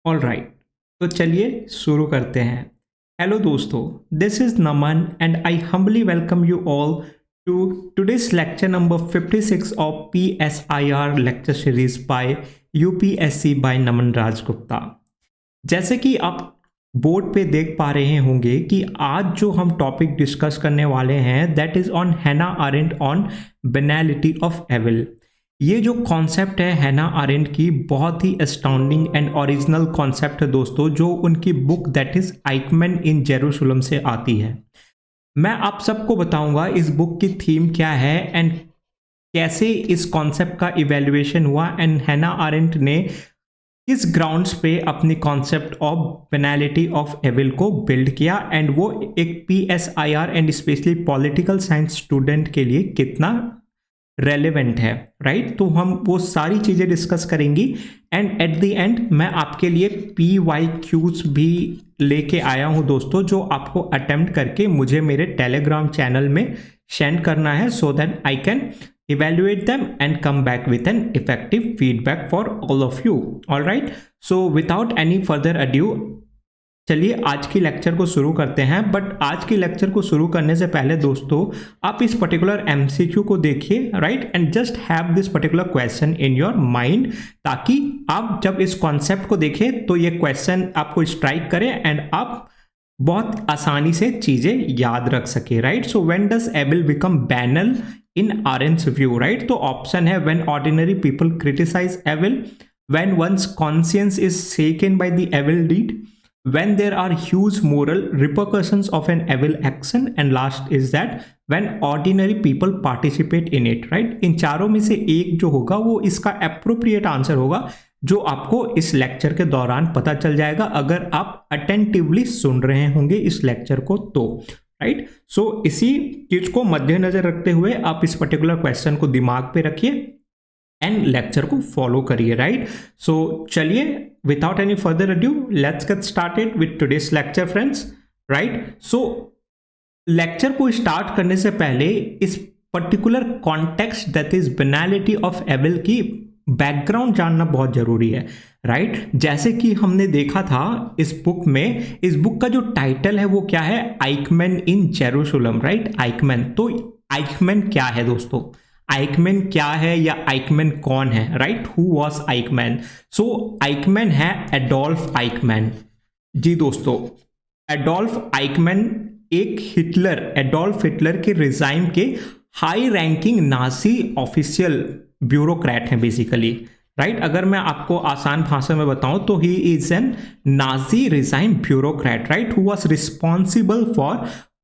All right, तो चलिए शुरू करते हैं। हेलो दोस्तों, this is Naman and I humbly welcome you all to today's lecture number 56 of PSIR lecture series by UPSC by Naman Rajgupta. जैसे कि आप बोर्ड पे देख पा रहे होंगे कि आज जो हम टॉपिक डिस्कस करने वाले हैं दैट इज ऑन हैना अरेंट ऑन बेनालिटी ऑफ एविल। ये जो कॉन्सेप्ट है हैना अरेंट की, बहुत ही अस्टाउंडिंग एंड ओरिजिनल कॉन्सेप्ट है दोस्तों, जो उनकी book that is Eichmann in Jerusalem से आती है। मैं आप सबको बताऊंगा इस बुक की थीम क्या है एंड कैसे इस कॉन्सेप्ट का इवेल्युएशन हुआ एंड हैना अरेंट ने किस ग्राउंड्स पे अपनी concept of banality of evil को बिल्ड किया एंड वो एक PSIR and specially political science student के लिए कितना रेलेवेंट है, राइट। तो हम वो सारी चीज़ें डिस्कस करेंगी एंड एट द एंड मैं आपके लिए PYQs भी लेके आया हूँ दोस्तों, जो आपको अटेम्प्ट करके मुझे मेरे टेलीग्राम चैनल में सेंड करना है so that I can evaluate them and come back with an effective feedback for all of you. All right, so without any further ado, चलिए आज की लेक्चर को शुरू करते हैं। बट आज की लेक्चर को शुरू करने से पहले दोस्तों आप इस पर्टिकुलर MCQ को देखिए, right, and just have this particular question in your mind, ताकि आप जब इस कॉन्सेप्ट को देखें तो ये क्वेश्चन आपको स्ट्राइक करे एंड आप बहुत आसानी से चीजें याद रख सके, right. So when does evil become banal in Arendt's view, right? तो ऑप्शन है when ordinary people criticize evil, when one's conscience is shaken by the evil deed, when there are huge moral repercussions of an evil action, and last is that when ordinary people participate in it, right? इन चारों में से एक जो होगा वो इसका appropriate answer होगा, जो आपको इस लेक्चर के दौरान पता चल जाएगा अगर आप अटेंटिवली सुन रहे होंगे इस लेक्चर को तो, राइट। सो इसी चीज को मद्देनजर रखते हुए आप इस पर्टिकुलर क्वेश्चन को दिमाग पे रखिए एंड लेक्चर को फॉलो करिए, राइट। सो चलिए without any further adieu let's get started with today's lecture friends, right. So lecture को स्टार्ट करने से पहले इस particular context that is banality of evil की बैकग्राउंड जानना बहुत जरूरी है, राइट। जैसे कि हमने देखा था इस बुक में, इस बुक का जो टाइटल है वो क्या है, Eichmann in Jerusalem, right. Eichmann, तो आइकमैन क्या है दोस्तों, आइकमैन क्या है या आइकमैन कौन है, right. Who was Eichmann? So Eichmann है एडोल्फ आइकमैन। जी दोस्तों, एडोल्फ आइकमैन एक एडोल्फ हिटलर के रिजाइम के high ranking Nazi official bureaucrat हैं बेसिकली, राइट। अगर मैं आपको आसान भाषा में बताऊं तो he is an Nazi regime bureaucrat, right, who was responsible for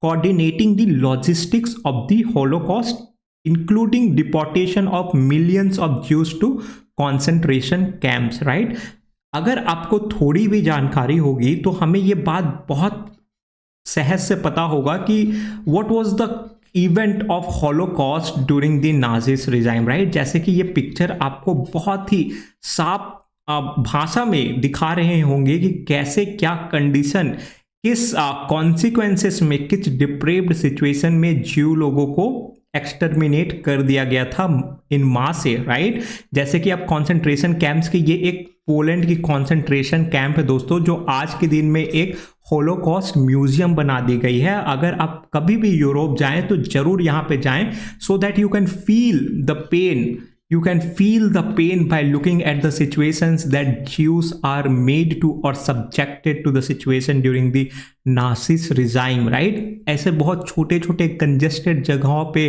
coordinating the logistics of the Holocaust including deportation of millions of Jews to concentration camps, right. अगर आपको थोड़ी भी जानकारी होगी तो हमें ये बात बहुत सहज से पता होगा कि what was the event of Holocaust during the Nazis regime, right. जैसे कि ये पिक्चर आपको बहुत ही साफ भाषा में दिखा रहे होंगे कि कैसे क्या कंडीशन, किस कॉन्सिक्वेंसेस में, किस डिप्रेव्ड सिचुएशन में ज्यू लोगों को एक्सटर्मिनेट कर दिया गया था इन मास से, राइट। जैसे कि आप कॉन्सेंट्रेशन कैंप्स की, ये एक पोलैंड की कॉन्सेंट्रेशन कैंप है दोस्तों, जो आज के दिन में एक होलोकॉस्ट म्यूजियम बना दी गई है। अगर आप कभी भी यूरोप जाएं तो जरूर यहाँ पे जाएं so that you can feel the pain, you can feel the pain by looking at the situations that Jews are made to or subjected to the situation during the Nazis regime, right? ऐसे बहुत छोटे छोटे congested जगहों पे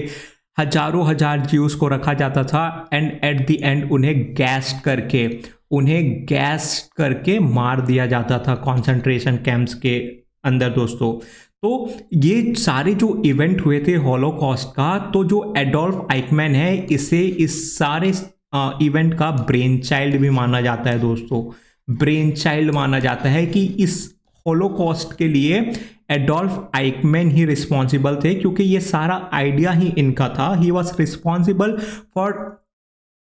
हजारों हजार Jews को रखा जाता था एंड एट द एंड उन्हें गैस करके मार दिया जाता था कॉन्सेंट्रेशन कैंप्स के अंदर दोस्तों। तो ये सारे जो इवेंट हुए थे हॉलोकॉस्ट का, तो जो एडोल्फ आइकमैन है इसे इस सारे इवेंट का ब्रेन चाइल्ड भी माना जाता है दोस्तों। ब्रेन चाइल्ड माना जाता है कि इस हॉलोकॉस्ट के लिए एडोल्फ आइकमैन ही रिस्पॉन्सिबल थे, क्योंकि ये सारा आइडिया ही इनका था। He was responsible for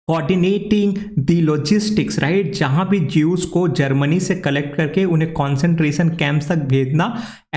coordinating the logistics, right, जहां भी ज्यूज को जर्मनी से कलेक्ट करके उन्हें कॉन्सेंट्रेशन कैंप्स तक भेजना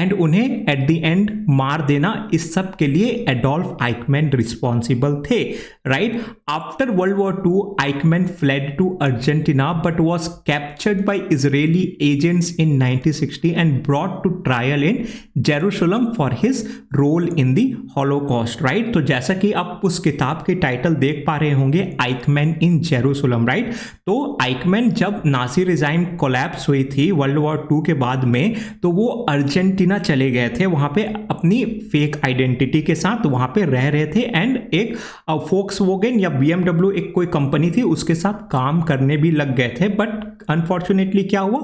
एंड उन्हें एट द एंड मार देना, इस सब के लिए एडोल्फ आइकमैन रिस्पॉन्सिबल थे, right. After world war II, Eichmann fled to Argentina but was captured by Israeli agents in 1960 and brought to trial in Jerusalem for his role in the Holocaust, right. तो जैसा कि आप उस किताब के title देख पा रहे होंगे, आइकमैन इन जेरूशलम, राइट। तो आइकमैन जब नाजी रिजाइम कोलैप्स हुई थी वर्ल्ड वॉर II के बाद में, तो वो अर्जेंटीना चले गए थे, वहां पे अपनी फेक आइडेंटिटी के साथ वहां पे रह रहे थे एंड एक फोक्सवैगन या BMW एक कोई कंपनी थी उसके साथ काम करने भी लग गए थे। बट अनफॉर्चुनेटली क्या हुआ,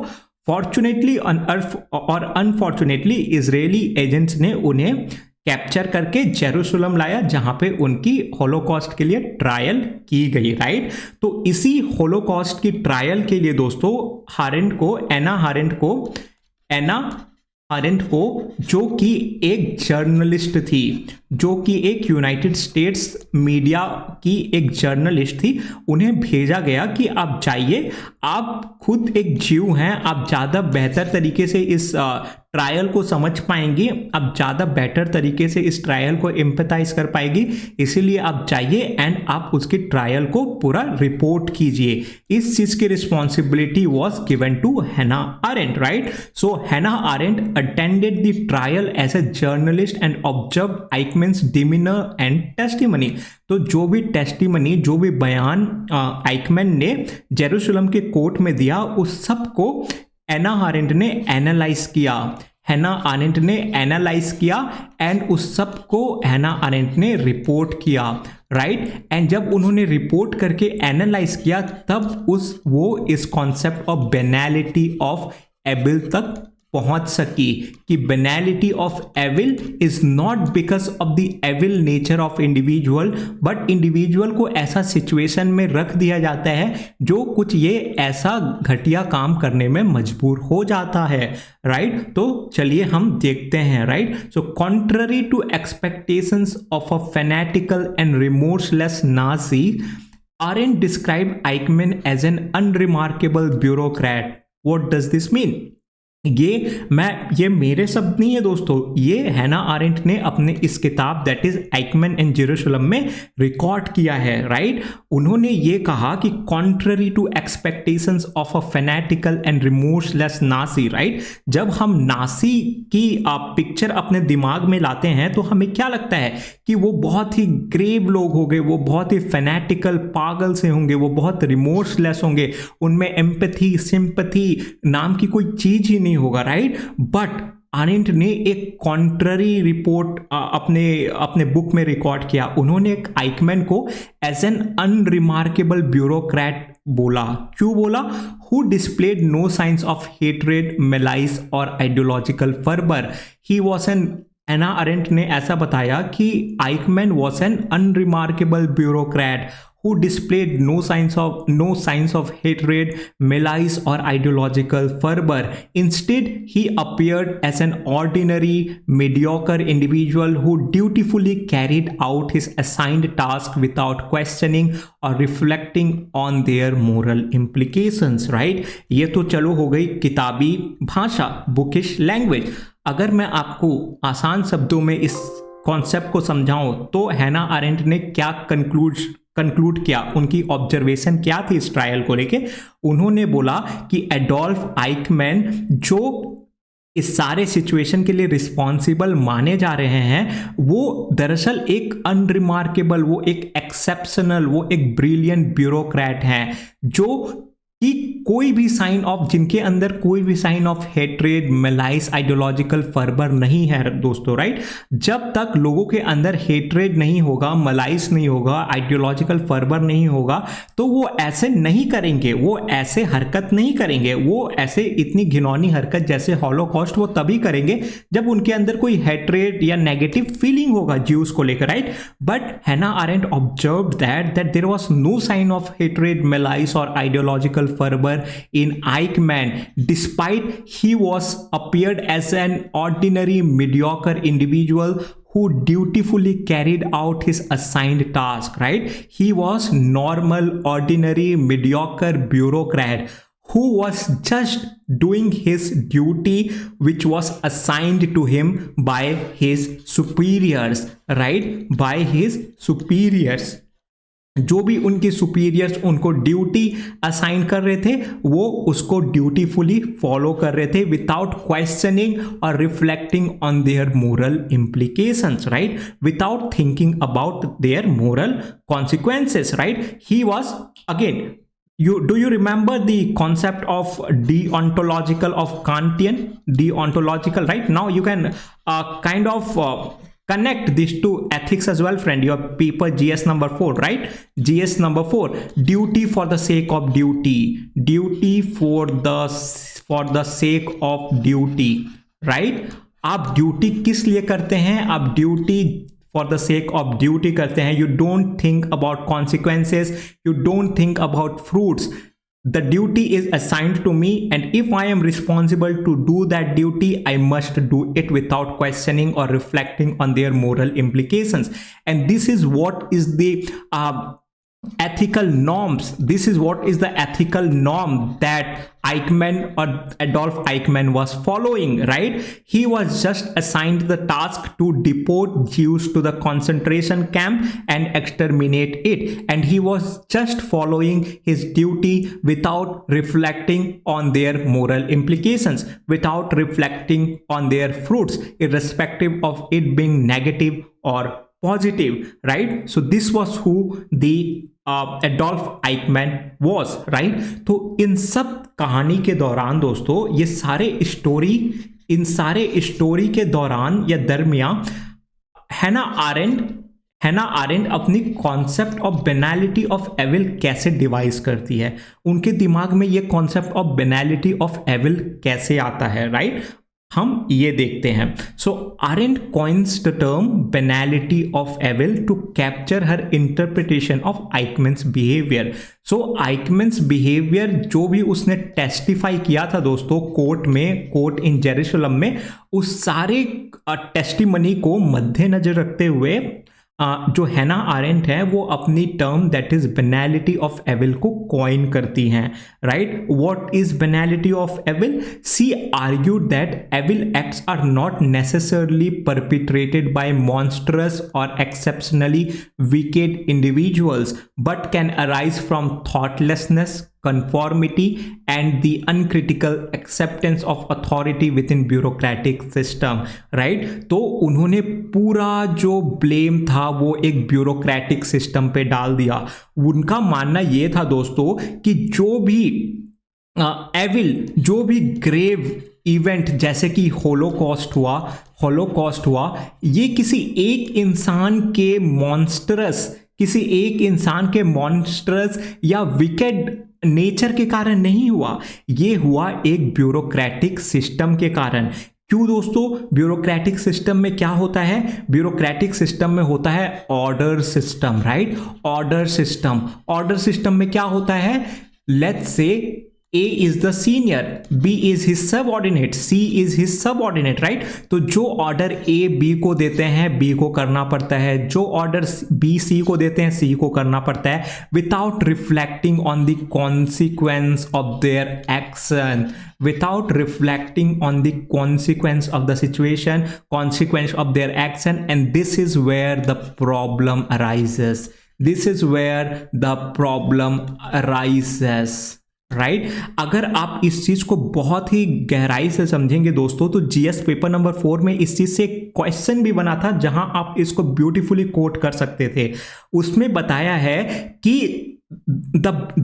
फॉर्चुनेटली और अनफॉर्चुनेटली इजरायली एजेंट्स ने उन्हें कैप्चर करके जेरूशलम लाया, जहां पे उनकी होलोकॉस्ट के लिए ट्रायल की गई, राइट। तो इसी होलोकॉस्ट की ट्रायल के लिए दोस्तों एना अरेंट को जो कि एक जर्नलिस्ट थी, जो कि एक यूनाइटेड स्टेट्स मीडिया की एक जर्नलिस्ट थी, उन्हें भेजा गया कि आप जाइए, आप खुद एक जीव हैं, आप ज़्यादा बेहतर तरीके से इस ट्रायल को समझ पाएंगी, आप ज़्यादा बेटर तरीके से इस ट्रायल को एम्पैथाइज कर पाएगी, इसीलिए आप जाइए एंड आप उसकी ट्रायल को पूरा रिपोर्ट कीजिए। इस चीज़ की responsibility was given to Hannah Arendt, right. So Hannah Arendt attended the trial as a journalist and observe Eichmann's demeanour and testimony. तो जो भी टेस्टिमनी, जो भी बयान आइकमैन ने जेरूशलम के कोर्ट में दिया, उस सब को हैना अरेंट ने एनालाइज किया एंड उस सब को हैना अरेंट ने रिपोर्ट किया, राइट। एंड जब उन्होंने रिपोर्ट करके एनालाइज किया, तब वो इस concept of banality of evil तक पहुंच सकी कि banality of evil is not because of the evil nature of individual, but individual को ऐसा सिचुएशन में रख दिया जाता है जो कुछ ये ऐसा घटिया काम करने में मजबूर हो जाता है, राइट। तो चलिए हम देखते हैं, right. So contrary to expectations of a fanatical and remorseless Nazi, Arendt described Eichmann as an unremarkable bureaucrat. What does this mean? ये मेरे शब्द नहीं है दोस्तों, ये हैना अरेंट ने अपने इस किताब that is Eichmann in Jerusalem में रिकॉर्ड किया है, राइट। उन्होंने ये कहा कि contrary to expectations of a fanatical and remorseless Nazi, right. जब हम नासी की पिक्चर अपने दिमाग में लाते हैं तो हमें क्या लगता है कि वो बहुत ही ग्रेव लोग होंगे, वो बहुत ही फैनेटिकल पागल से होंगे, वो बहुत रिमोर्सलेस होंगे, उनमें एम्पैथी सिंपैथी नाम की कोई चीज ही नहीं होगा, राइट। बट अरेंट ने एक कॉन्ट्ररी रिपोर्ट अपने बुक में रिकॉर्ड किया। उन्होंने एक आइकमैन को एज एन अनरिमार्केबल ब्यूरोक्रेट बोला। क्यों बोला? Who displayed no signs of hatred, malice और ideological fervour. He was an Hannah Arendt ने ऐसा बताया कि Eichmann was an unremarkable bureaucrat who displayed no signs of hatred, malice or ideological fervor. Instead, he appeared as an ordinary, mediocre individual who dutifully carried out his assigned task without questioning or reflecting on their moral implications, right? ये तो चलो हो गई किताबी भाषा, bookish language. अगर मैं आपको आसान शब्दों में इस कॉन्सेप्ट को समझाऊं तो हैना अरेंट ने क्या कंक्लूड किया, उनकी ऑब्जर्वेशन क्या थी इस ट्रायल को लेके। उन्होंने बोला कि एडोल्फ आइकमैन जो इस सारे सिचुएशन के लिए रिस्पॉन्सिबल माने जा रहे हैं, वो दरअसल एक अनरिमार्केबल, वो एक एक्सेप्शनल, वो एक ब्रिलियंट ब्यूरोक्रेट हैं जो कि कोई भी साइन ऑफ, जिनके अंदर कोई भी साइन ऑफ हेट्रेड, मेलाइस, आइडियोलॉजिकल फर्बर नहीं है दोस्तों, राइट। जब तक लोगों के अंदर हेट्रेड नहीं होगा, मलाइस नहीं होगा, आइडियोलॉजिकल फर्बर नहीं होगा, तो वो ऐसे नहीं करेंगे, वो ऐसे हरकत नहीं करेंगे, वो ऐसे इतनी घिनौनी हरकत जैसे हॉलोकॉस्ट वो तभी करेंगे जब उनके अंदर कोई हेट्रेड या नेगेटिव फीलिंग होगा ज्यूज को लेकर, right. But Hannah Arendt observed that there was no sign of hatred, malice और ideological fervor in Eichmann, despite he was appeared as an ordinary, mediocre individual who dutifully carried out his assigned task, right? He was normal, ordinary, mediocre bureaucrat who was just doing his duty which was assigned to him by his superiors, right? By his superiors. जो भी उनके superiors उनको duty assign कर रहे थे वो उसको ड्यूटीफुली follow कर रहे थे विदाउट क्वेश्चनिंग और reflecting on their moral implications, right? Without thinking about their moral consequences, right? He was again, do you remember the concept of deontological of Kantian? Deontological, right? Now you can kind of connect this to ethics as well, friend. Your paper GS number 4, right? GS number 4, duty for the sake of duty, duty for the sake of duty, right? आप duty किस लिए करते हैं? आप duty for the sake of duty करते हैं. You don't think about consequences, you don't think about fruits. The duty is assigned to me, and if I am responsible to do that duty, I must do it without questioning or reflecting on their moral implications. And this is what is the ethical norms. This is what is the ethical norm that Eichmann or Adolf Eichmann was following, right? He was just assigned the task to deport Jews to the concentration camp and exterminate it, and he was just following his duty without reflecting on their moral implications, without reflecting on their fruits, irrespective of it being negative or positive, right? So this was who the Adolf Eichmann was, right? तो इन सब कहानी के दौरान दोस्तों, ये सारे story के दौरान या दरमियान हैना आरेंड अपनी concept of banality of evil कैसे डिवाइस करती है, उनके दिमाग में ये concept of banality of evil कैसे आता है, राइट? हम ये देखते हैं. So Arendt coins the term banality of evil to capture her interpretation of Eichmann's behaviour. So Eichmann's behaviour जो भी उसने टेस्टिफाई किया था दोस्तों कोर्ट इन जेरूसलम में, उस सारे टेस्टिमनी को मद्देनजर रखते हुए जो हैना आरेंट है वो अपनी term that is banality of evil को कॉइन करती हैं, right? What is banality of evil? She argued that evil acts are not necessarily perpetrated by monsters और exceptionally wicked individuals but can arise from thoughtlessness, conformity and the uncritical acceptance of authority within bureaucratic system, right? तो उन्होंने पूरा जो blame था वो एक bureaucratic system पे डाल दिया. उनका मानना ये था दोस्तों कि जो भी एविल, जो भी ग्रेव इवेंट जैसे कि होलोकॉस्ट हुआ, ये किसी एक इंसान के मॉन्स्टरस या विकेड नेचर के कारण नहीं हुआ, ये हुआ एक ब्यूरोक्रेटिक सिस्टम के कारण. क्यों दोस्तों? ब्यूरोक्रेटिक सिस्टम में क्या होता है? ब्यूरोक्रेटिक सिस्टम में होता है order system, right? Order system में क्या होता है? Let's say A is the senior, B is his subordinate, C is his subordinate, right? तो जो ऑर्डर A B को देते हैं B को करना पड़ता है, जो ऑर्डर B C को देते हैं C को करना पड़ता है, without reflecting on the consequence of their action, without reflecting on the consequence of the situation, consequence of their action, and this is where the problem arises. Right? अगर आप इस चीज को बहुत ही गहराई से समझेंगे दोस्तों तो जीएस पेपर नंबर 4 में इस चीज से एक क्वेश्चन भी बना था जहां आप इसको ब्यूटीफुली कोट कर सकते थे. उसमें बताया है कि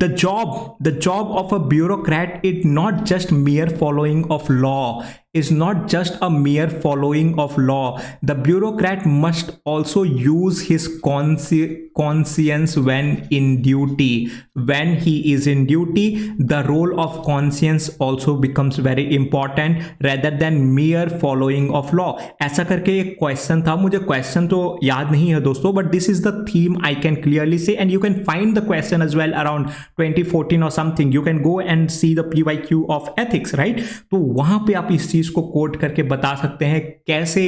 the job of a bureaucrat is not just mere following of law, is not just a mere following of law. The bureaucrat must also use his conscience when in duty. When he is in duty, the role of conscience also becomes very important rather than mere following of law. ऐसा करके एक question था, मुझे question तो याद नहीं है दोस्तों, but this is the theme I can clearly say, and you can find the question as well around 2014 or something. You can go and see the PYQ of ethics, right? तो वहां पे आप इस चीज चीज को कोट करके बता सकते हैं कैसे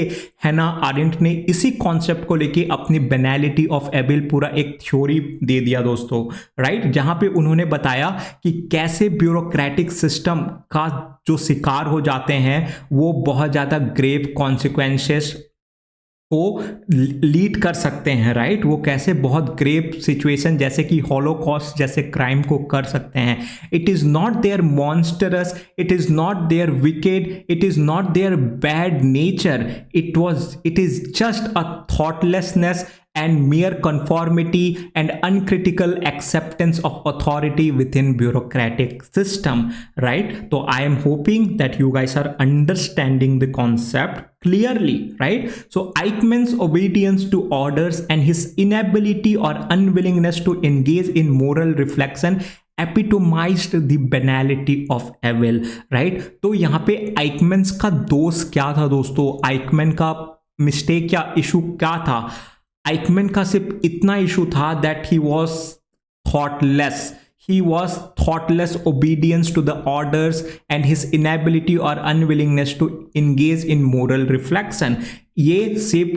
हैना आरेंट ने इसी कॉन्सेप्ट को लेके अपनी बेनालिटी ऑफ एविल पूरा एक थ्योरी दे दिया दोस्तों, राइट, जहां पे उन्होंने बताया कि कैसे ब्यूरोक्रेटिक सिस्टम का जो शिकार हो जाते हैं वो बहुत ज्यादा ग्रेव कॉन्सिक्वेंसेस को लीड कर सकते हैं, राइट, वो कैसे बहुत ग्रेव सिचुएशन जैसे कि हॉलोकॉस्ट जैसे क्राइम को कर सकते हैं। It is not their monstrous, it is not their wicked, it is not their bad nature, it is just a thoughtlessness and mere conformity and uncritical acceptance of authority within bureaucratic system, right? So I am hoping that you guys are understanding the concept clearly, right? So Eichmann's obedience to orders and his inability or unwillingness to engage in moral reflection epitomised the banality of evil, right. तो यहाँ पे आइकमैन्स का दोष क्या था दोस्तों, Eichmann का mistake या इशू क्या था? आइकमैन का सिर्फ इतना इशू था that he was thoughtless obedience to the orders and his inability और unwillingness to engage in moral reflection. ये सिर्फ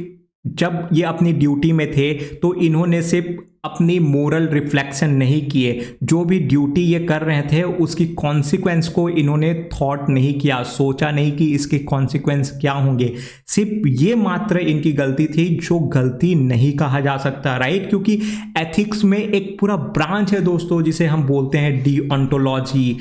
जब ये अपनी ड्यूटी में थे तो इन्होंने सिर्फ अपनी मोरल रिफ्लेक्शन नहीं किए, जो भी ड्यूटी ये कर रहे थे उसकी कॉन्सिक्वेंस को इन्होंने थॉट नहीं किया, सोचा नहीं कि इसके कॉन्सिक्वेंस क्या होंगे। सिर्फ ये मात्र इनकी गलती थी जो गलती नहीं कहा जा सकता, राइट, क्योंकि एथिक्स में एक पूरा ब्रांच है दोस्तों जिसे हम बोलते हैं deontology,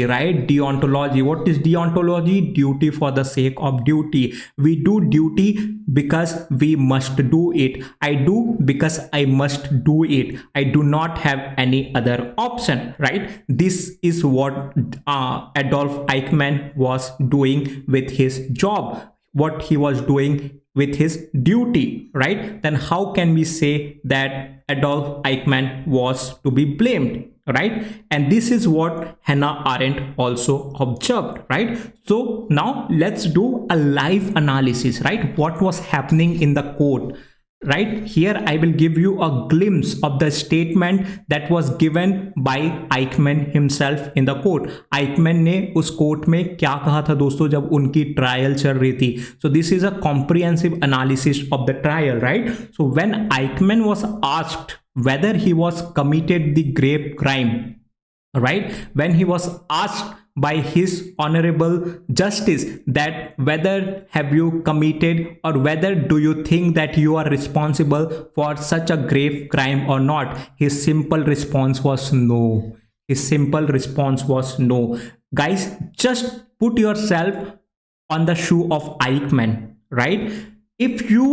right. Deontology, what is deontology? Duty for the sake of duty. We do duty because we must do it. I do because I must do it. I do not have any other option, right? This is what Adolf Eichmann was doing with his job, what he was doing with his duty, right? Then how can we say that Adolf Eichmann was to be blamed, right? And this is what Hannah Arendt also observed, right? So now let's do a live analysis, right? What was happening in the court, right? Here I will give you a glimpse of the statement that was given by Eichmann himself in the court. Eichmann ने उस court में क्या कहा था दोस्तों जब उनकी trial चल रही थी? So this is a comprehensive analysis of the trial, right? So when Eichmann was asked whether he was committed the grave crime, right, when he was asked by his honorable justice that whether have you committed or whether do you think that you are responsible for such a grave crime or not, his simple response was no. His simple response was no. Guys, just put yourself on the shoe of Eichmann, right? If you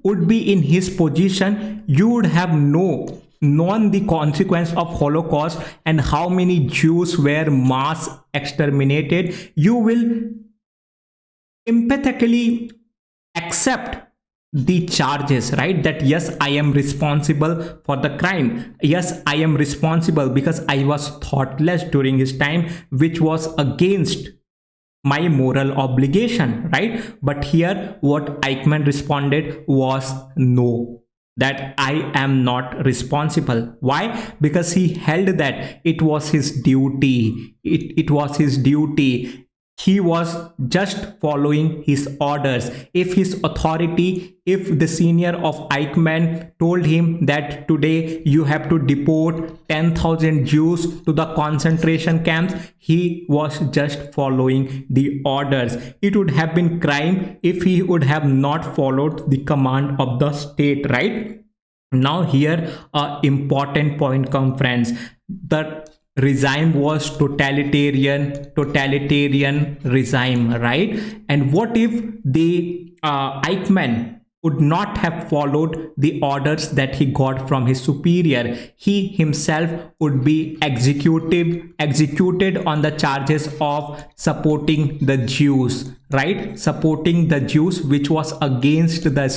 would be in his position, you would have known the consequence of Holocaust and how many Jews were mass exterminated. You will empathetically accept the charges, right? That yes, I am responsible for the crime. Yes, I am responsible because I was thoughtless during his time, which was against my moral obligation, right? But here what Eichmann responded was no, that I am not responsible. Why? Because he held that it was his duty. It was his duty. He was just following his orders. If his authority, if the senior of Eichmann told him that today you have to deport 10,000 Jews to the concentration camps, he was just following the orders. It would have been crime if he would have not followed the command of the state, right? Now here a important point comes, friends. The regime was totalitarian regime, right? And what if the Eichmann would not have followed the orders that he got from his superior? He himself would be executed on the charges of supporting the Jews, right? Supporting the Jews, which was against the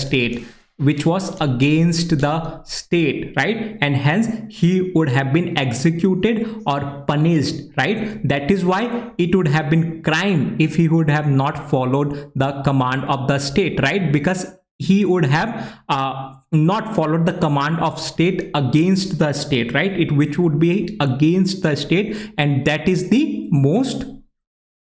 state, right? And hence he would have been executed or punished, right? That is why it would have been crime if he would have not followed the command of the state, right? Because he would have not followed the command of state against the state, right? Which would be against the state, and that is the most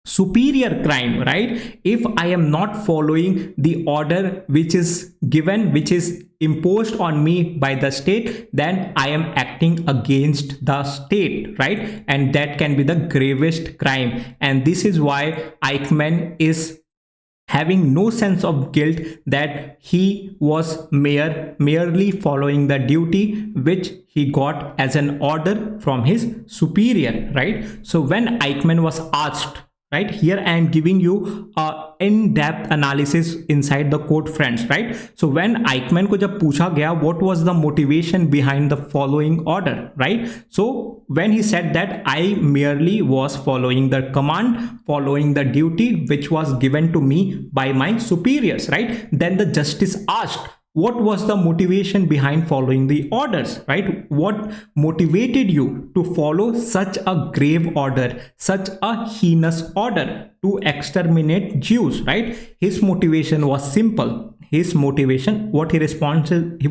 superior crime, right? If I am not following the order which is given, which is imposed on me by the state, then I am acting against the state, right? And that can be the gravest crime. And this is why Eichmann is having no sense of guilt, that he was merely following the duty which he got as an order from his superior, right? So when Eichmann was asked, right, here I am giving you a in-depth analysis inside the quote, friends, right? So when Eichmann को जब पूछा गया what was the motivation behind the following order, right? So when he said that I merely was following the command, following the duty which was given to me by my superiors, right? Then the justice asked, what was the motivation behind following the orders, right? What motivated you to follow such a grave order, such a heinous order to exterminate Jews, right? His motivation was simple. His motivation, what he responded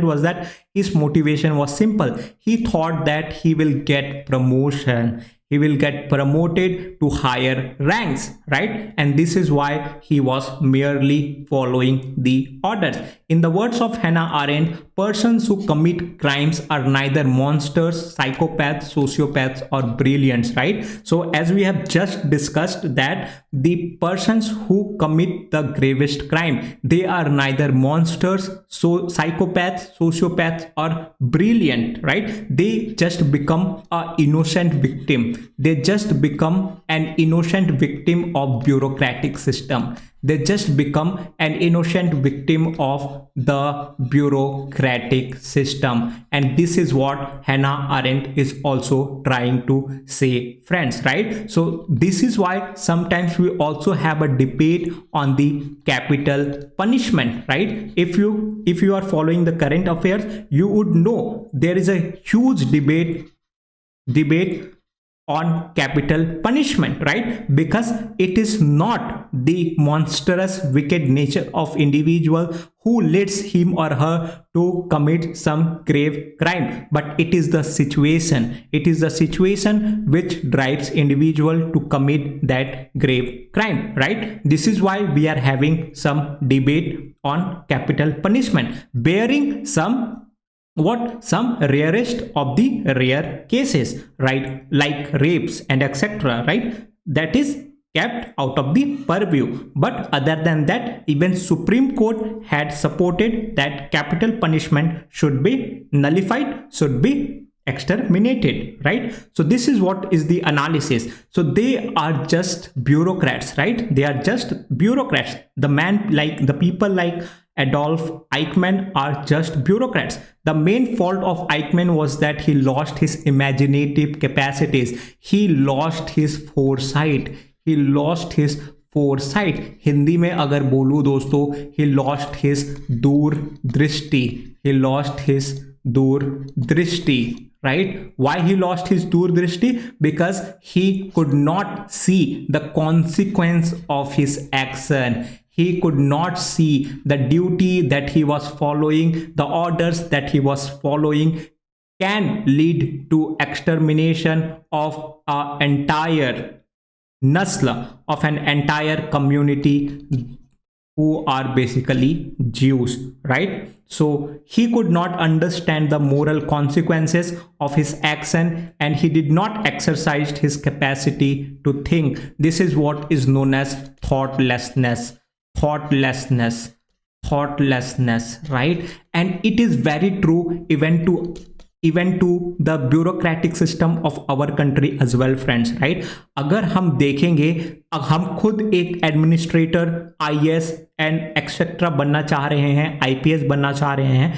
was that his motivation was simple. He thought that he will get promotion, he will get promoted to higher ranks, right? And this is why he was merely following the orders. In the words of Hannah Arendt, persons who commit crimes are neither monsters, psychopaths, sociopaths, or brilliants, right? So as we have just discussed, that the persons who commit the gravest crime, they are neither monsters, psychopaths, sociopaths, or brilliant, right? They just become an innocent victim. They just become an innocent victim of bureaucratic system. They just become an innocent victim of the bureaucratic system. And this is what Hannah Arendt is also trying to say, friends, right? So this is why sometimes we also have a debate on the capital punishment, right? If you are following the current affairs, you would know there is a huge debate on capital punishment, right? Because it is not the monstrous wicked nature of individual who leads him or her to commit some grave crime, but it is the situation. It is the situation which drives individual to commit that grave crime, right? This is why we are having some debate on capital punishment, bearing some rarest of the rare cases, right? Like rapes and etc., right? That is kept out of the purview. But other than that, even Supreme Court had supported that capital punishment should be nullified, should be exterminated, right? So this is what is the analysis. So they are just bureaucrats, right? They are just bureaucrats. The people like Adolf Eichmann are just bureaucrats. The main fault of Eichmann was that he lost his imaginative capacities. He lost his foresight. He lost his foresight. Hindi में अगर बोलूँ दोस्तों, he lost his दूरदृष्टि. He lost his दूरदृष्टि, right? Why he lost his दूरदृष्टि? Because he could not see the consequence of his action. He could not see the duty that he was following, the orders that he was following can lead to extermination of an entire nasl, of an entire community who are basically Jews, right? So he could not understand the moral consequences of his action, and he did not exercise his capacity to think. This is what is known as thoughtlessness, right? And it is very true even to the bureaucratic system of our country as well, friends, right? अगर हम देखेंगे, हम खुद एक administrator, IAS and etcetera बनना चाह रहे हैं, IPS बनना चाह रहे हैं,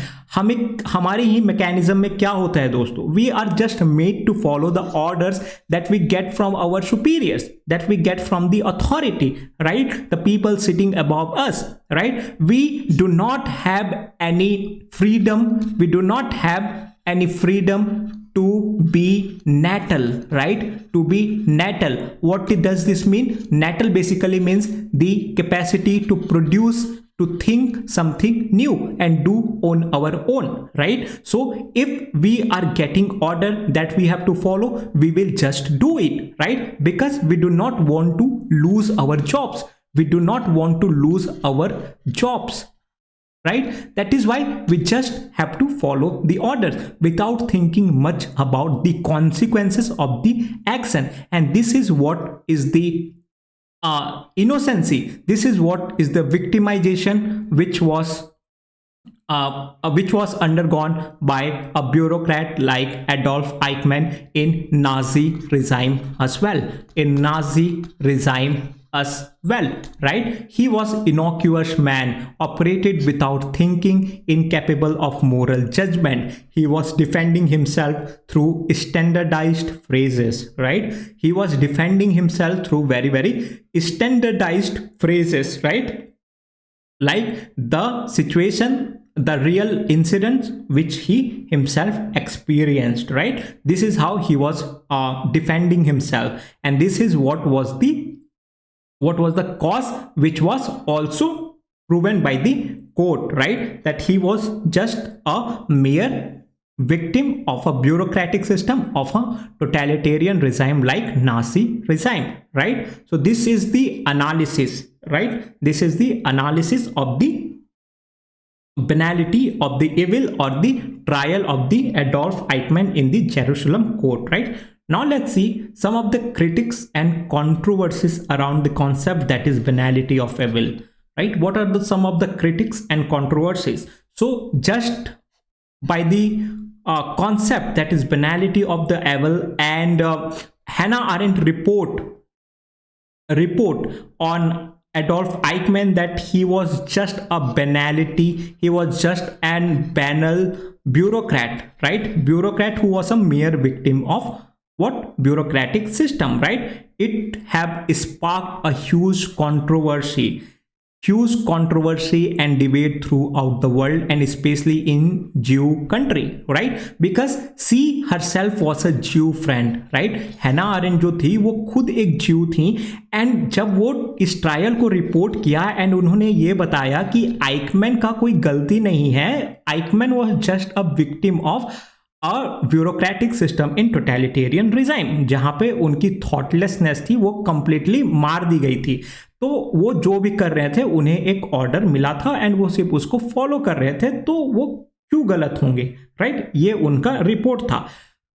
हमारे ही मैकेनिज्म में क्या होता है दोस्तों? We are just made to follow the orders that we get from our superiors, that we get from the authority, right? The people sitting above us, right? We do not have any freedom, we do not have any freedom to be natal, right? To be natal. What does this mean? Natal basically means the capacity to produce to think something new and do on our own, right? So if we are getting order that we have to follow, we will just do it, right? Because we do not want to lose our jobs. We do not want to lose our jobs, right? That is why we just have to follow the orders without thinking much about the consequences of the action. And this is what is the innocency. This is what is the victimization which was undergone by a bureaucrat like Adolf Eichmann in Nazi regime as well. Right? He was innocuous man, operated without thinking, incapable of moral judgment. He was defending himself through standardized phrases, right? He was defending himself through very, very standardized phrases, right? Like the situation, the real incidents which he himself experienced, right? This is how he was defending himself, and this is what was the cause, which was also proven by the court, right? That he was just a mere victim of a bureaucratic system, of a totalitarian regime like Nazi regime, right? So this is the analysis, right? This is the analysis of the banality of the evil or the trial of the Adolf Eichmann in the Jerusalem court, right? Now let's see some of the critics and controversies around the concept that is banality of evil, right? What are some of the critics and controversies? So just by the concept that is banality of the evil and Hannah Arendt report on Adolf Eichmann that he was just a banality, he was just an banal bureaucrat, right? Bureaucrat who was a mere victim of what? Bureaucratic system, right? It have sparked a huge controversy and debate throughout the world, and especially in Jew country, right? Because she herself was a Jew friend, right? Hannah Arendt जो थी वो खुद एक Jew थी, and जब वो इस trial को रिपोर्ट किया एंड उन्होंने ये बताया कि आइकमैन का कोई गलती नहीं है, Eichmann was just a victim of a bureaucratic system in totalitarian regime, जहां पे उनकी थॉटलेसनेस थी वो कंप्लीटली मार दी गई थी। तो वो जो भी कर रहे थे उन्हें एक ऑर्डर मिला था एंड वो सिर्फ उसको फॉलो कर रहे थे, तो वो क्यों गलत होंगे, राइट? ये उनका रिपोर्ट था।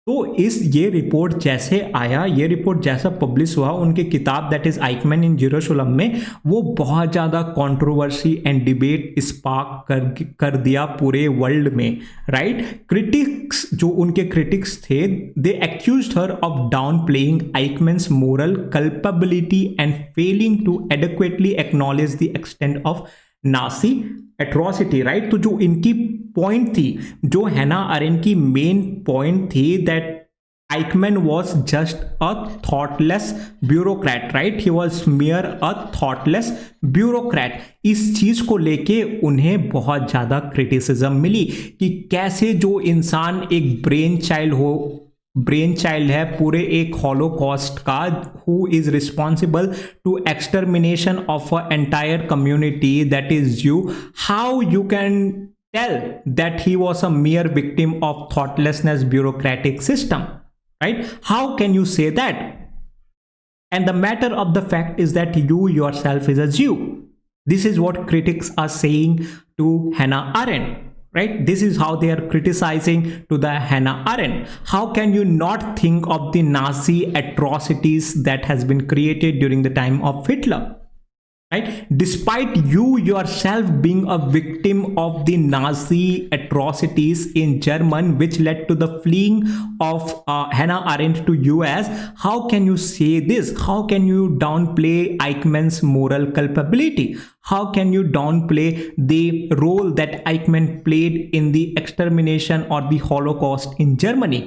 तो ये रिपोर्ट जैसे आया, ये रिपोर्ट जैसा पब्लिश हुआ, उनकी किताब that is Eichmann in Jerusalem में, वो बहुत ज़्यादा कंट्रोवर्सी एंड डिबेट स्पार्क कर दिया पूरे वर्ल्ड में, राइट? क्रिटिक्स जो उनके क्रिटिक्स थे, they accused her of downplaying Eichmann's moral culpability and failing to adequately acknowledge the extent of Nazi atrocity, right? तो जो इनकी पॉइंट थी, जो हैना अरेंट की मेन पॉइंट थी, that Eichmann was just a thoughtless bureaucrat, right? He was mere a thoughtless bureaucrat. इस चीज को लेके उन्हें बहुत ज्यादा क्रिटिसिज्म मिली कि कैसे जो इंसान एक ब्रेन चाइल्ड है पूरे एक हॉलोकॉस्ट का, who is responsible to extermination of a entire community that is you, how you can tell that he was a mere victim of thoughtlessness bureaucratic system, right? How can you say that? And the matter of the fact is that you yourself is a Jew. This is what critics are saying to Hannah Arendt, right? This is how they are criticizing to the Hannah Arendt. How can you not think of the Nazi atrocities that has been created during the time of Hitler? Right? Despite you yourself being a victim of the Nazi atrocities in Germany, which led to the fleeing of Hannah Arendt to US, how can you say this? How can you downplay Eichmann's moral culpability? How can you downplay the role that Eichmann played in the extermination or the Holocaust in Germany?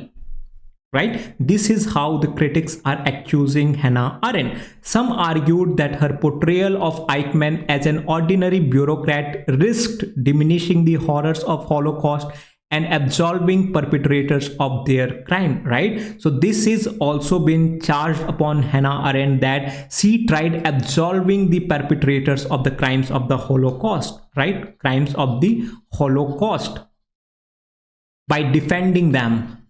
Right? This is how the critics are accusing Hannah Arendt. Some argued that her portrayal of Eichmann as an ordinary bureaucrat risked diminishing the horrors of Holocaust and absolving perpetrators of their crime, right? So this is also been charged upon Hannah Arendt, that she tried absolving the perpetrators of the crimes of the Holocaust, right? Crimes of the Holocaust, by defending them,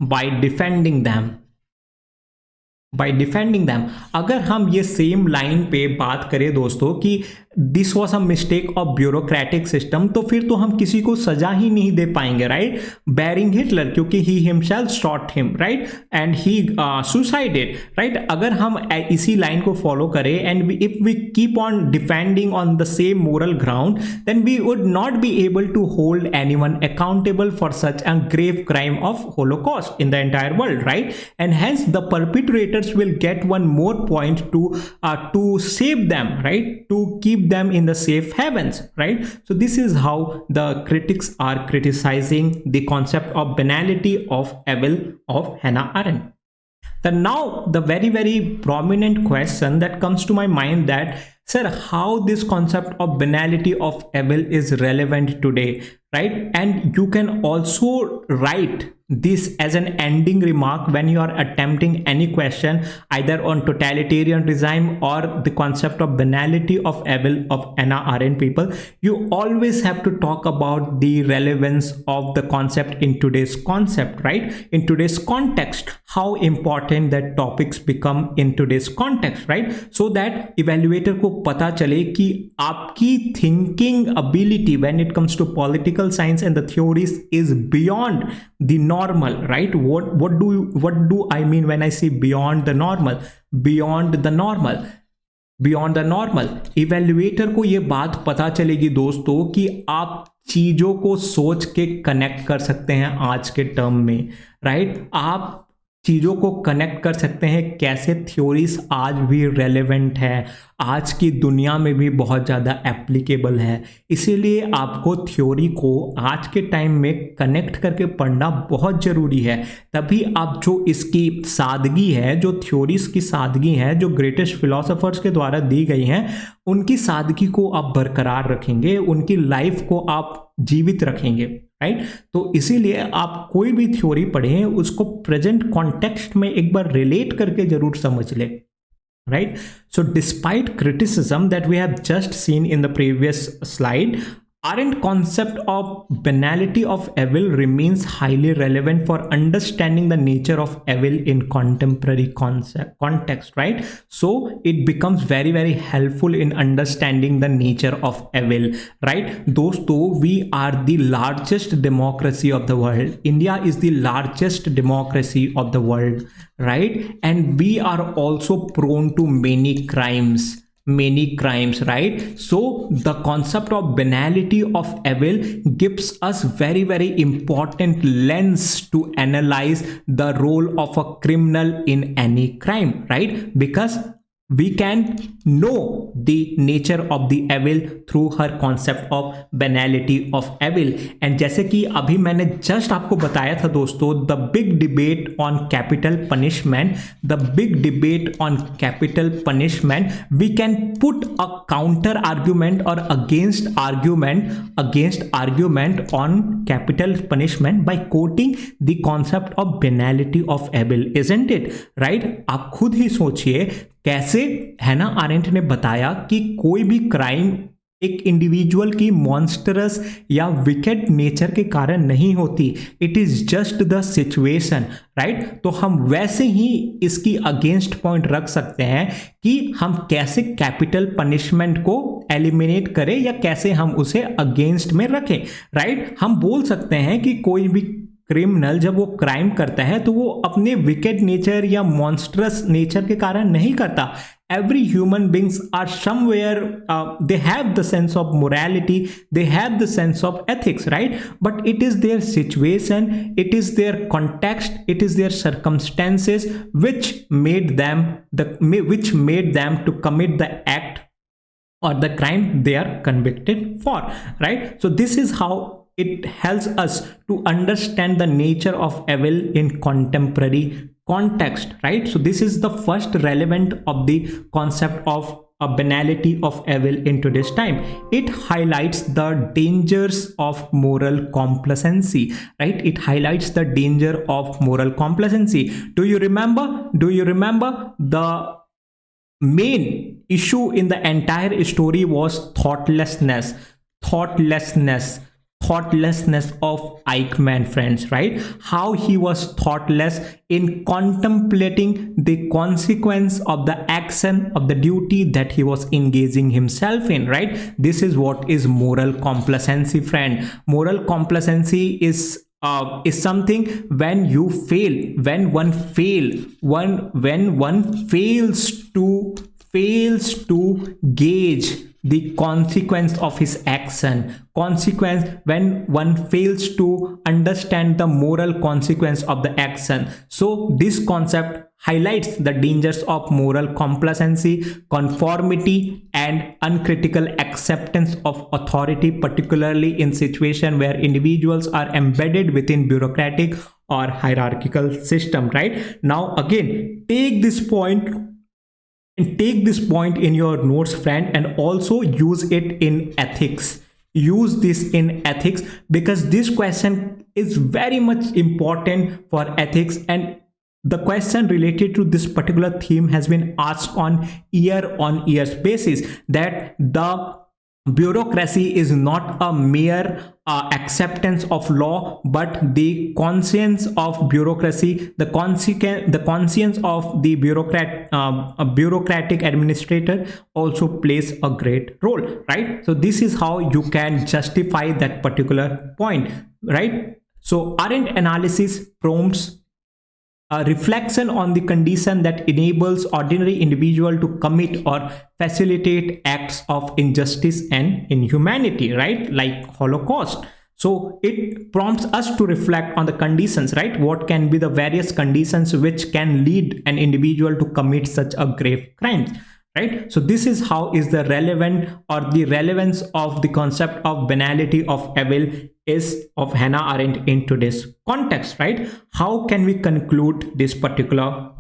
अगर हम ये same line पे बात करें दोस्तों कि this was a mistake of bureaucratic system, तो फिर तो हम किसी को सजा ही नहीं दे पाएंगे, राइट? बेरिंग हिटलर, क्योंकि he himself shot him, right, and he suicided, right? अगर हम इसी लाइन को फॉलो करें and if we keep on defending on the same moral ground, then we would not be able to hold anyone accountable for such a grave crime of holocaust in the entire world, right? And hence the perpetrators will get one more point to save them, right, to keep them in the safe havens, right? So this is how the critics are criticizing the concept of banality of evil of Hannah Arendt. Then now the very prominent question that comes to my mind, that sir, how this concept of banality of evil is relevant today, right? And you can also write this as an ending remark when you are attempting any question either on totalitarian regime or the concept of banality of evil of Hannah Arendt people. You always have to talk about the relevance of the concept in today's concept, right? In today's context, how important that topics become in today's context, right? So that evaluator को पता चले कि आपकी thinking ability when it comes to political science and the theories is beyond the normal, right? What do I mean when I say beyond the normal? Beyond the normal evaluator को ये बात पता चलेगी दोस्तों कि आप चीजों को सोच के कनेक्ट कर सकते हैं आज के टर्म में, राइट? आप चीज़ों को कनेक्ट कर सकते हैं कैसे थ्योरीज आज भी रेलेवेंट है, आज की दुनिया में भी बहुत ज़्यादा एप्लीकेबल है। इसीलिए आपको थ्योरी को आज के टाइम में कनेक्ट करके पढ़ना बहुत ज़रूरी है, तभी आप जो इसकी सादगी है, जो थ्योरीज की सादगी है, जो ग्रेटेस्ट फिलोसोफर्स के द्वारा दी गई हैं, उनकी सादगी को आप बरकरार रखेंगे, उनकी लाइफ को आप जीवित रखेंगे, राइट? तो इसीलिए आप कोई भी थ्योरी पढ़ें उसको प्रेजेंट कॉन्टेक्स्ट में एक बार रिलेट करके जरूर समझ ले, right? So despite criticism that we have just seen in the previous slide, Arendt concept of banality of evil remains highly relevant for understanding the nature of evil in contemporary context, right? So it becomes very helpful in understanding the nature of evil, right? दोस्तों, we are the largest democracy of the world. India is the largest democracy of the world, right? And we are also prone to many crimes, right? So the concept of banality of evil gives us very important lens to analyze the role of a criminal in any crime, right? Because we can know the nature of the evil through her concept of banality of evil. And जैसे कि अभी मैंने just आपको बताया था दोस्तों, the big debate on capital punishment, we can put a counter argument or against argument on capital punishment by quoting the concept of banality of evil, isn't it? Right? आप खुद ही सोचिए कैसे हैना आरेंट ने बताया कि कोई भी क्राइम एक इंडिविजुअल की मॉन्स्टरस या विकेड नेचर के कारण नहीं होती, it is just the situation, right? तो हम वैसे ही इसकी अगेंस्ट पॉइंट रख सकते हैं कि हम कैसे कैपिटल पनिशमेंट को एलिमिनेट करें या कैसे हम उसे अगेंस्ट में रखें, राइट? हम बोल सकते हैं कि कोई भी क्रिमिनल जब वो क्राइम करता है तो वो अपने विकेड नेचर या मॉन्स्ट्रस नेचर के कारण नहीं करता. Every human beings are somewhere, they have the sense of morality, they have the sense of ethics, right? But it is their situation, it is their context, it is their circumstances which made them to commit the act or the crime they are convicted for, right? So this is how it helps us to understand the nature of evil in contemporary context, right? So this is the first relevant of the concept of banality of evil in today's time. It highlights the dangers of moral complacency, right? It highlights the danger of moral complacency. Do you remember the main issue in the entire story was thoughtlessness of Eichmann, friends, right? How he was thoughtless in contemplating the consequence of the action of the duty that he was engaging himself in, right? This is what is moral complacency, friend. Moral complacency is something when you fail, when one fails to gauge the consequence of his action, when one fails to understand the moral consequence of the action. So this concept highlights the dangers of moral complacency, conformity, and uncritical acceptance of authority, particularly in situations where individuals are embedded within bureaucratic or hierarchical system, right? Now again, take this point in your notes, friend, and also use it in ethics. Use this in ethics, because this question is very much important for ethics, and the question related to this particular theme has been asked on year basis, that the bureaucracy is not a mere acceptance of law, but the conscience of bureaucracy, the conscience of the bureaucratic administrator also plays a great role, right? So this is how you can justify that particular point, right? So Arendt analysis prompts a reflection on the condition that enables ordinary individual to commit or facilitate acts of injustice and inhumanity, right? Like Holocaust. So it prompts us to reflect on the conditions, right? What can be the various conditions which can lead an individual to commit such a grave crime, right? So this is how is the relevance of the concept of banality of evil is of Hannah Arendt in today's context, right? How can we conclude this particular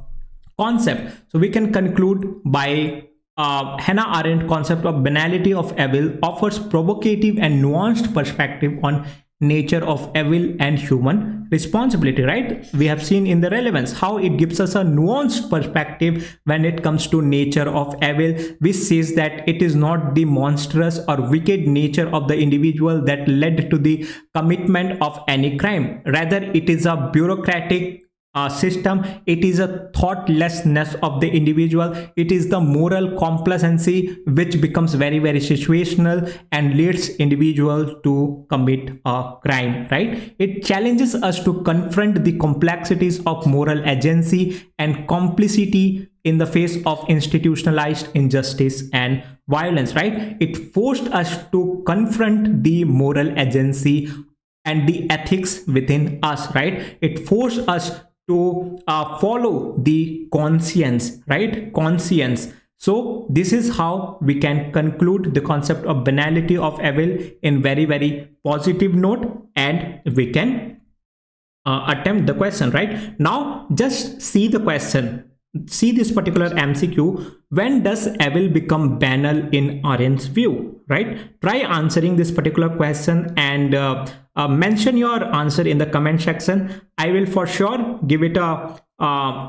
concept? So we can conclude by Hannah Arendt concept of banality of evil offers provocative and nuanced perspective on nature of evil and human responsibility, right? We have seen in the relevance how it gives us a nuanced perspective when it comes to nature of evil, which says that it is not the monstrous or wicked nature of the individual that led to the commitment of any crime. Rather, it is a bureaucratic system. It is a thoughtlessness of the individual. It is the moral complacency which becomes very situational and leads individual to commit a crime, right? It challenges us to confront the complexities of moral agency and complicity in the face of institutionalized injustice and violence, right? It forced us to confront the moral agency and the ethics within us, right? It forced us to follow the conscience, right? Conscience. So this is how we can conclude the concept of banality of evil in very positive note, and we can attempt the question, right? Now just see the question. See this particular MCQ. When does evil become banal in Arendt's view, right? Try answering this particular question and mention your answer in the comment section. I will for sure give it a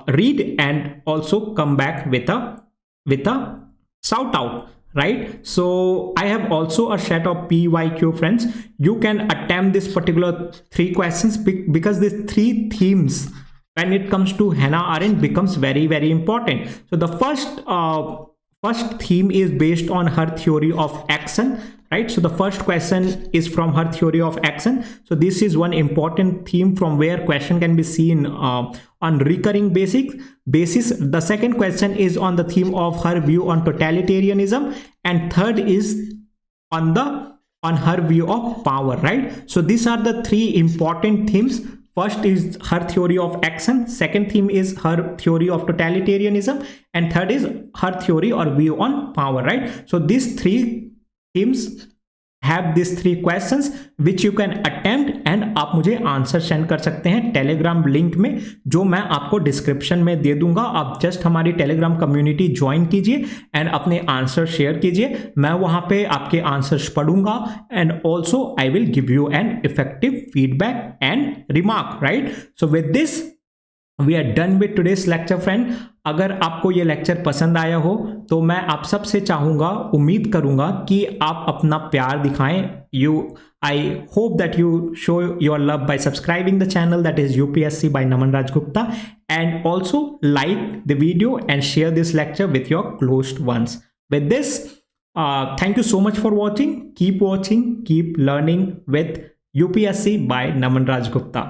read and also come back with a shout out, right? So I have also a set of PYQ, friends. You can attempt this particular 3 questions because these 3 themes when it comes to Hannah Arendt becomes very important. So the first theme is based on her theory of action, right? So the first question is from her theory of action. So this is one important theme from where question can be seen on recurring basis. The second question is on the theme of her view on totalitarianism, and third is on her view of power, right? So these are the 3 important themes. First is her theory of action, second theme is her theory of totalitarianism, and third is her theory or view on power, right? So these 3 themes have this 3 questions which you can attempt and आप मुझे answer send कर सकते हैं Telegram link में, जो मैं आपको description में दे दूंगा। आप जस्ट हमारी टेलीग्राम कम्युनिटी ज्वाइन कीजिए एंड अपने आंसर शेयर कीजिए। मैं वहां पे आपके आंसर्स पढ़ूंगा and also I will give you an effective feedback and remark, right? So with this we are done with today's lecture friend. अगर आपको ये लेक्चर पसंद आया हो तो मैं आप सबसे चाहूंगा, उम्मीद करूंगा कि आप अपना प्यार दिखाएं। I hope that you show your love by subscribing the channel, that is UPSC by Naman Raj Gupta, and also like the video and share this lecture with your close ones. With this, thank you so much for watching. Keep watching, keep learning with UPSC by Naman Raj Gupta.